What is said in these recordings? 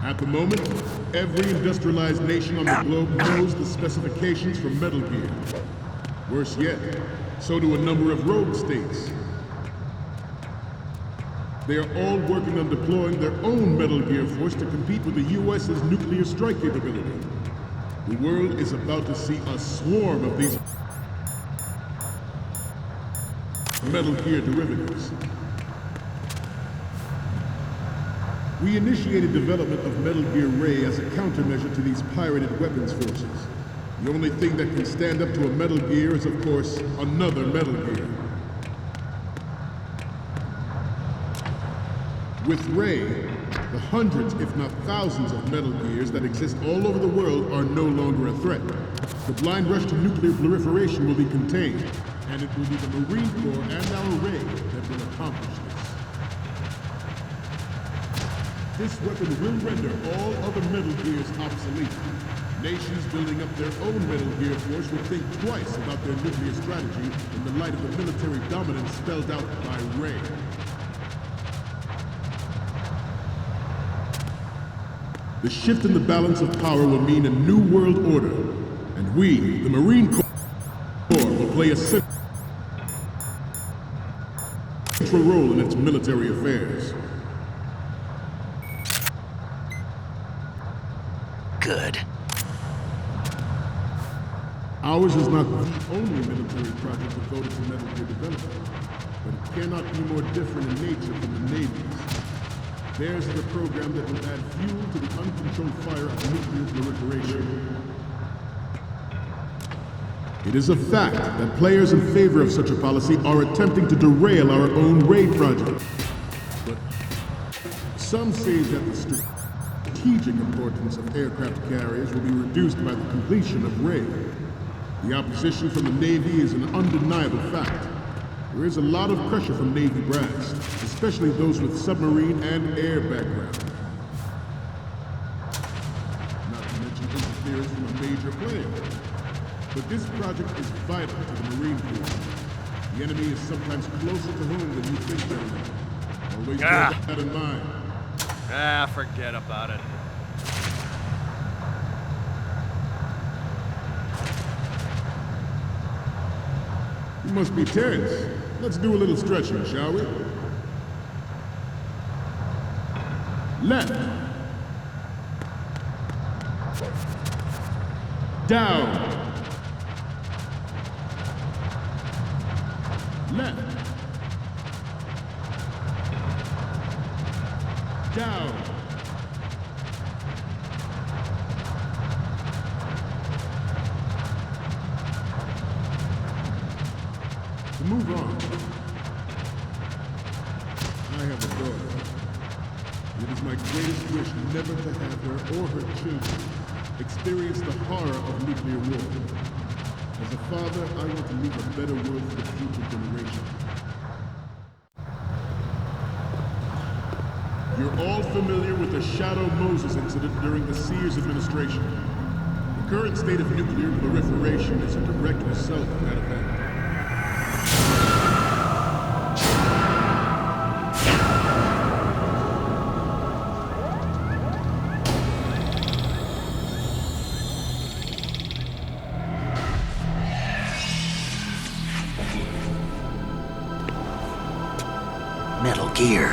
At the moment, every industrialized nation on the globe knows the specifications for Metal Gear. Worse yet, so do a number of rogue states. They are all working on deploying their own Metal Gear force to compete with the U.S.'s nuclear strike capability. The world is about to see a swarm of these Metal Gear derivatives. We initiated development of Metal Gear Ray as a countermeasure to these pirated weapons forces. The only thing that can stand up to a Metal Gear is, of course, another Metal Gear. With Ray, the hundreds, if not thousands, of Metal Gears that exist all over the world are no longer a threat. The blind rush to nuclear proliferation will be contained, and it will be the Marine Corps and our Ray that will accomplish this. This weapon will render all other Metal Gears obsolete. Nations building up their own Metal Gear force will think twice about their nuclear strategy in the light of the military dominance spelled out by Ray. The shift in the balance of power will mean a new world order, and we, the Marine Corps, will play a central role in its military affairs. Good. Ours is not the only military project devoted to Metal Gear development, but it cannot be more different in nature from the Navy's. Theirs is a program that will add fuel to the uncontrolled fire of nuclear proliferation. It is a fact that players in favor of such a policy are attempting to derail our own Ray project. But some say that the strategic importance of aircraft carriers will be reduced by the completion of Ray. The opposition from the Navy is an undeniable fact. There is a lot of pressure from Navy brass, especially those with submarine and air background. Not to mention interference from a major player. But this project is vital to the Marine Corps. The enemy is sometimes closer to home than you think, gentlemen. Always bear that in mind. Forget about it. You must be tense. Let's do a little stretching, shall we? Left. Down. Left. Down. To move on. I have a daughter. It is my greatest wish never to have her or her children experience the horror of nuclear war. As a father, I want to leave a better world for the future generation. You're all familiar with the Shadow Moses incident during the Sears administration. The current state of nuclear proliferation is a direct result of that event. Metal Gear.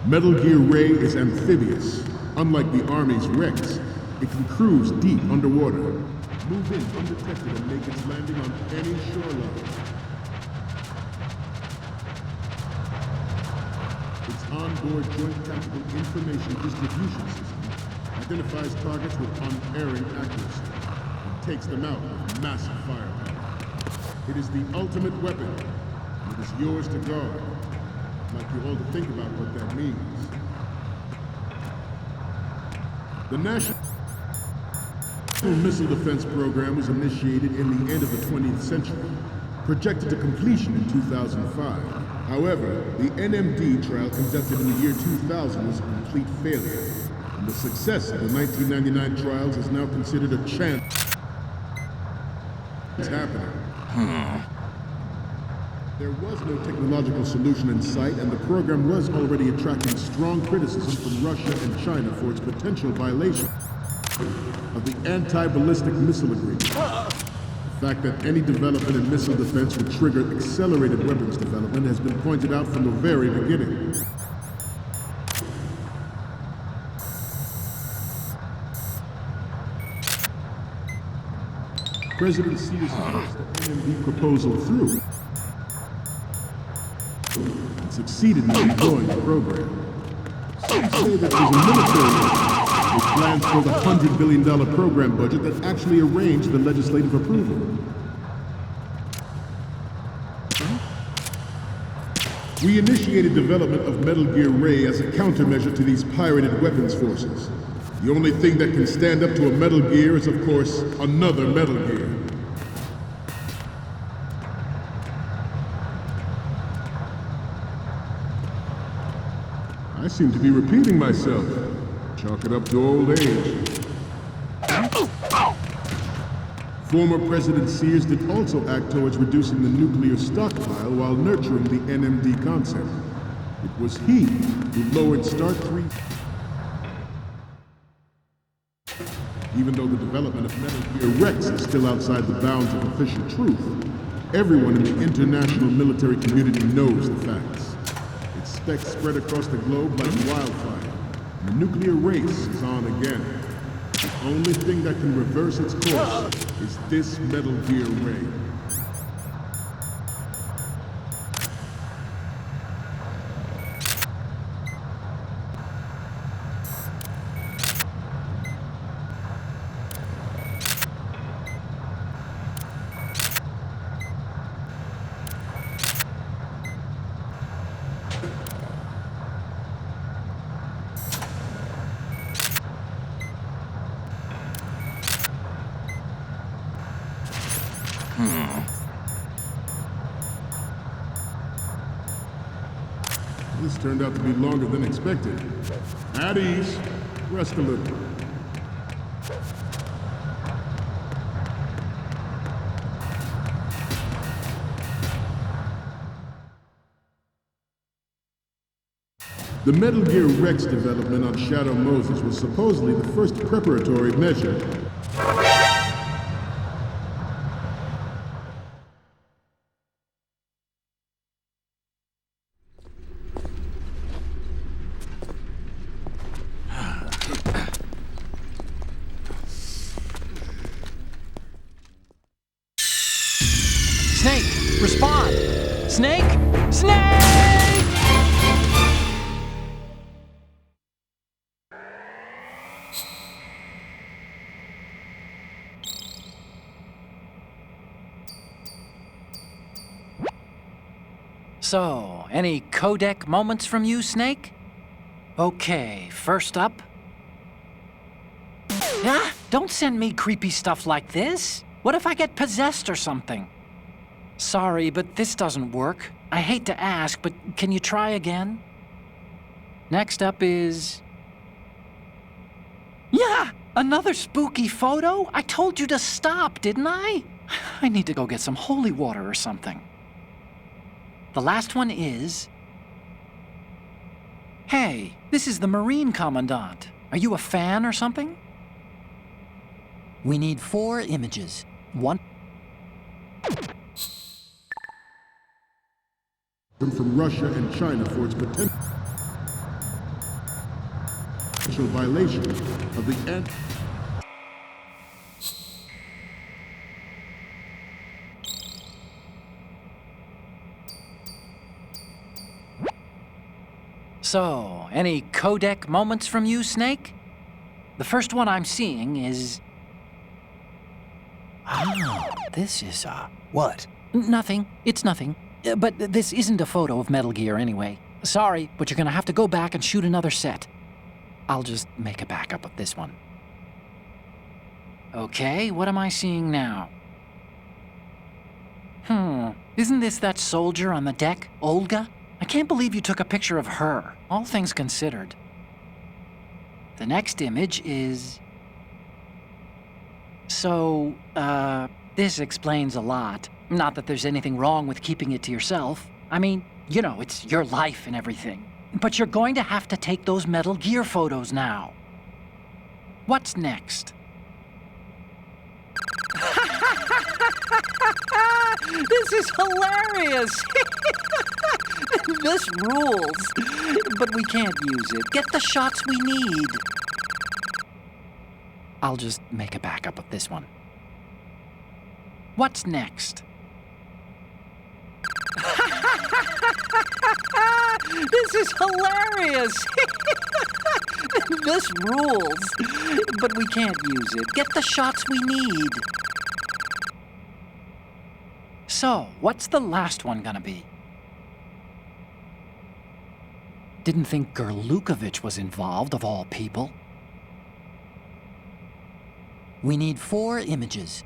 Metal Gear Ray is amphibious. Unlike the Army's Rex, it can cruise deep underwater, move in undetected and make its landing on any shoreline. Its onboard Joint Tactical Information Distribution System identifies targets with unerring accuracy and takes them out with massive firepower. It is the ultimate weapon, and it is yours to guard. I'd like you all to think about what that means. The National Missile Defense Program was initiated in the end of the 20th century, projected to completion in 2005. However, the NMD trial conducted in the year 2000 was a complete failure, and the success of the 1999 trials is now considered a chance. It's happening. There was no technological solution in sight, and the program was already attracting strong criticism from Russia and China for its potential violation of the anti-ballistic missile agreement. The fact that any development in missile defense would trigger accelerated weapons development has been pointed out from the very beginning. President Seaguls forced the NMD proposal through and succeeded in deploying the program. Some say that there's a military with plans for the $100 billion program budget that actually arranged the legislative approval. We initiated development of Metal Gear Ray as a countermeasure to these pirated weapons forces. The only thing that can stand up to a Metal Gear is, of course, another Metal Gear. I seem to be repeating myself. Chalk it up to old age. Former President Sears did also act towards reducing the nuclear stockpile while nurturing the NMD concept. It was he who lowered Start 3. Even though the development of Metal Gear Rex is still outside the bounds of official truth, everyone in the international military community knows the facts. Its specs spread across the globe like wildfire. The nuclear race is on again. The only thing that can reverse its course is this Metal Gear Ray. This turned out to be longer than expected. At ease. Rest a little. The Metal Gear Rex development on Shadow Moses was supposedly the first preparatory measure. Snake, respond! Snake! Snake! So, any codec moments from you, Snake? Okay, first up. Ah, don't send me creepy stuff like this. What if I get possessed or something? Sorry, but this doesn't work. I hate to ask, but can you try again? Next up is... Yeah! Another spooky photo? I told you to stop, didn't I? I need to go get some holy water or something. The last one is... Hey, this is the Marine Commandant. Are you a fan or something? We need 4 images. One... From Russia and China for its potential violation of the So, any codec moments from you, Snake? The first one I'm seeing is... Ah, this is, What? Nothing. It's nothing. But this isn't a photo of Metal Gear anyway. Sorry, but you're gonna have to go back and shoot another set. I'll just make a backup of this one. Okay, what am I seeing now? Isn't this that soldier on the deck, Olga? I can't believe you took a picture of her, all things considered. The next image is... So, this explains a lot. Not that there's anything wrong with keeping it to yourself. I mean, you know, it's your life and everything. But you're going to have to take those Metal Gear photos now. What's next? This is hilarious! This rules. But we can't use it. Get the shots we need. I'll just make a backup of this one. What's next? This is hilarious! This rules. But we can't use it. Get the shots we need. So, what's the last one gonna be? Didn't think Gerlukovich was involved, of all people. We need 4 images.